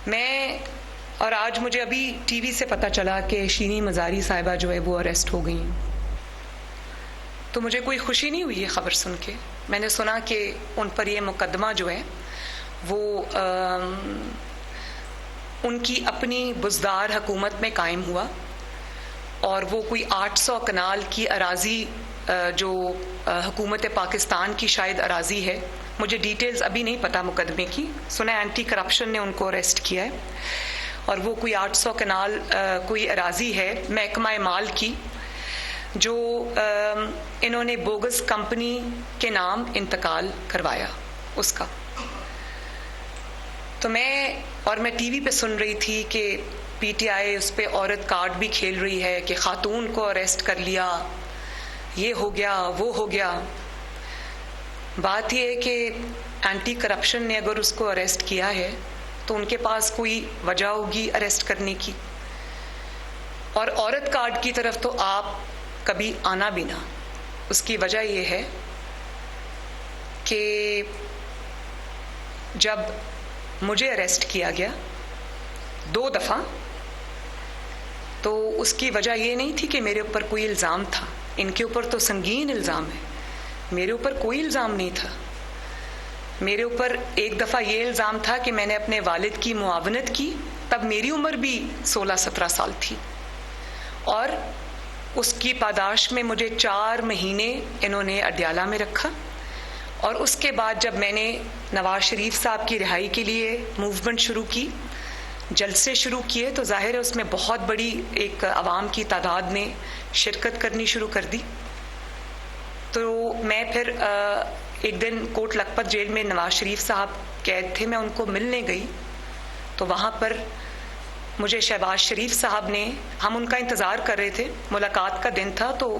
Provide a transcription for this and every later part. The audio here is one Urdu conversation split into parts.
میں اور آج مجھے ابھی ٹی وی سے پتہ چلا کہ شیریں مزاری صاحبہ جو ہے وہ اریسٹ ہو گئی ہیں، تو مجھے کوئی خوشی نہیں ہوئی یہ خبر سن کے۔ میں نے سنا کہ ان پر یہ مقدمہ جو ہے وہ ان کی اپنی بزدار حکومت میں قائم ہوا، اور وہ کوئی 800 کنال کی اراضی جو حکومت پاکستان کی شاید اراضی ہے، مجھے ڈیٹیلز ابھی نہیں پتا مقدمے کی، سنا اینٹی کرپشن نے ان کو اریسٹ کیا ہے، اور وہ کوئی 800 کنال کوئی اراضی ہے محکمہ مال کی، جو انہوں نے بوگس کمپنی کے نام انتقال کروایا اس کا۔ تو میں ٹی وی پہ سن رہی تھی کہ پی ٹی آئی اس پہ عورت کارڈ بھی کھیل رہی ہے کہ خاتون کو اریسٹ کر لیا، یہ ہو گیا وہ ہو گیا۔ بات یہ ہے کہ اینٹی کرپشن نے اگر اس کو اریسٹ کیا ہے تو ان کے پاس کوئی وجہ ہوگی اریسٹ کرنے کی، اور عورت کارڈ کی طرف تو آپ کبھی آنا بھی نہ۔ اس کی وجہ یہ ہے کہ جب مجھے اریسٹ کیا گیا 2 دفعہ، تو اس کی وجہ یہ نہیں تھی کہ میرے اوپر کوئی الزام تھا، ان کے اوپر تو سنگین الزام ہے، میرے اوپر کوئی الزام نہیں تھا۔ میرے اوپر ایک دفعہ یہ الزام تھا کہ میں نے اپنے والد کی معاونت کی، تب میری عمر بھی 16-17 سال تھی، اور اس کی پاداش میں مجھے 4 مہینے انہوں نے اڈیالہ میں رکھا، اور اس کے بعد جب میں نے نواز شریف صاحب کی رہائی کے لیے موومنٹ شروع کی، جلسے شروع کیے، تو ظاہر ہے اس میں بہت بڑی ایک عوام کی تعداد نے شرکت کرنی شروع کر دی۔ تو میں پھر ایک دن کوٹ لکھپت جیل میں نواز شریف صاحب قید تھے، میں ان کو ملنے گئی، تو وہاں پر مجھے شہباز شریف صاحب نے، ہم ان کا انتظار کر رہے تھے، ملاقات کا دن تھا، تو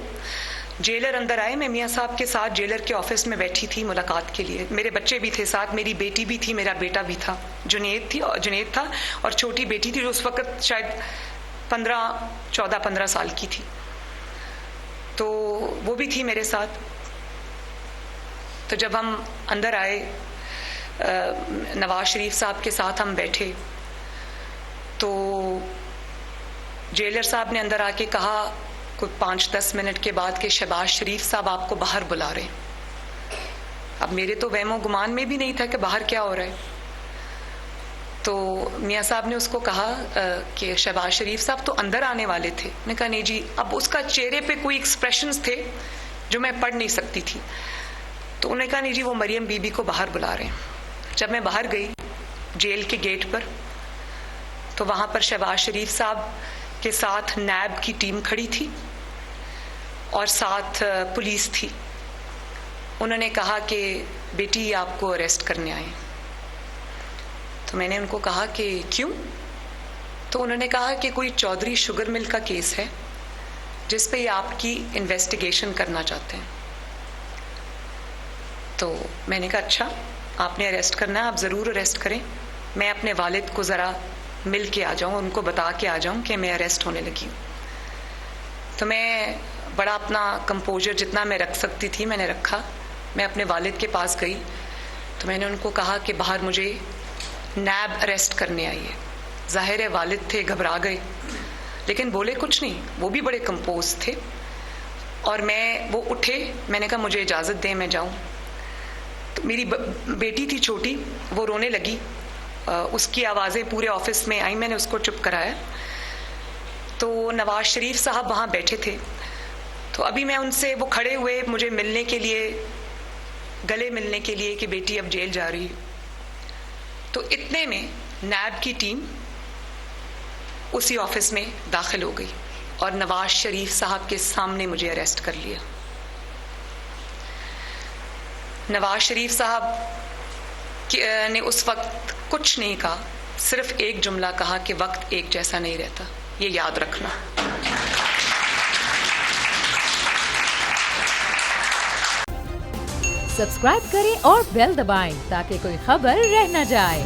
جیلر اندر آئے، میں میاں صاحب کے ساتھ جیلر کے آفس میں بیٹھی تھی ملاقات کے لیے، میرے بچے بھی تھے ساتھ، میری بیٹی بھی تھی، میرا بیٹا بھی تھا، جنید تھا، اور چھوٹی بیٹی تھی جو اس وقت شاید 14-15 سال کی تھی، تو وہ بھی تھی میرے ساتھ۔ تو جب ہم اندر آئے، نواز شریف صاحب کے ساتھ ہم بیٹھے، تو جیلر صاحب نے اندر آ کے کہا کوئی 5-10 منٹ کے بعد کہ شہباز شریف صاحب آپ کو باہر بلا رہے ہیں۔ اب میرے تو وہم و گمان میں بھی نہیں تھا کہ باہر کیا ہو رہا ہے، تو میاں صاحب نے اس کو کہا کہ شہباز شریف صاحب تو اندر آنے والے تھے۔ میں نے کہا نہیں جی، اب اس کا چہرے پہ کوئی ایکسپریشنز تھے جو میں پڑھ نہیں سکتی تھی، تو انہوں نے کہا نہیں جی وہ مریم بی بی کو باہر بلا رہے ہیں۔ جب میں باہر گئی جیل کے گیٹ پر، تو وہاں پر شہباز شریف صاحب کے ساتھ نیب کی ٹیم کھڑی تھی اور ساتھ پولیس تھی۔ انہوں نے کہا کہ بیٹی آپ کو اریسٹ کرنے آئے، تو میں نے ان کو کہا کہ کیوں؟ تو انہوں نے کہا کہ کوئی چودھری شوگر مل کا کیس ہے جس پہ یہ آپ کی انویسٹیگیشن کرنا چاہتے ہیں۔ تو میں نے کہا اچھا، آپ نے اریسٹ کرنا ہے، آپ ضرور اریسٹ کریں، میں اپنے والد کو ذرا مل کے آ جاؤں، ان کو بتا کے آ جاؤں کہ میں اریسٹ ہونے لگی ہوں۔ تو میں بڑا اپنا کمپوزر جتنا میں رکھ سکتی تھی میں نے رکھا، میں اپنے والد کے پاس گئی، تو میں نے ان کو کہا کہ باہر مجھے نیب اریسٹ کرنے آئی ہے۔ ظاہر ہے والد تھے، گھبرا گئے، لیکن بولے کچھ نہیں، وہ بھی بڑے کمپوز تھے، اور وہ اٹھے، میں نے کہا مجھے اجازت دیں میں جاؤں۔ تو میری بیٹی تھی چھوٹی، وہ رونے لگی، اس کی آوازیں پورے آفس میں آئیں، میں نے اس کو چپ کرایا۔ تو نواز شریف صاحب وہاں بیٹھے تھے، تو ابھی میں ان سے، وہ کھڑے ہوئے مجھے ملنے کے لیے، گلے ملنے کے لیے کہ بیٹی اب جیل جا رہی، تو اتنے میں نیب کی ٹیم اسی آفس میں داخل ہو گئی اور نواز شریف صاحب کے سامنے مجھے اریسٹ کر لیا۔ نواز شریف صاحب نے اس وقت کچھ نہیں کہا، صرف ایک جملہ کہا کہ وقت ایک جیسا نہیں رہتا، یہ یاد رکھنا۔ سبسکرائب کریں اور بیل دبائیں تاکہ کوئی خبر رہ نہ جائے۔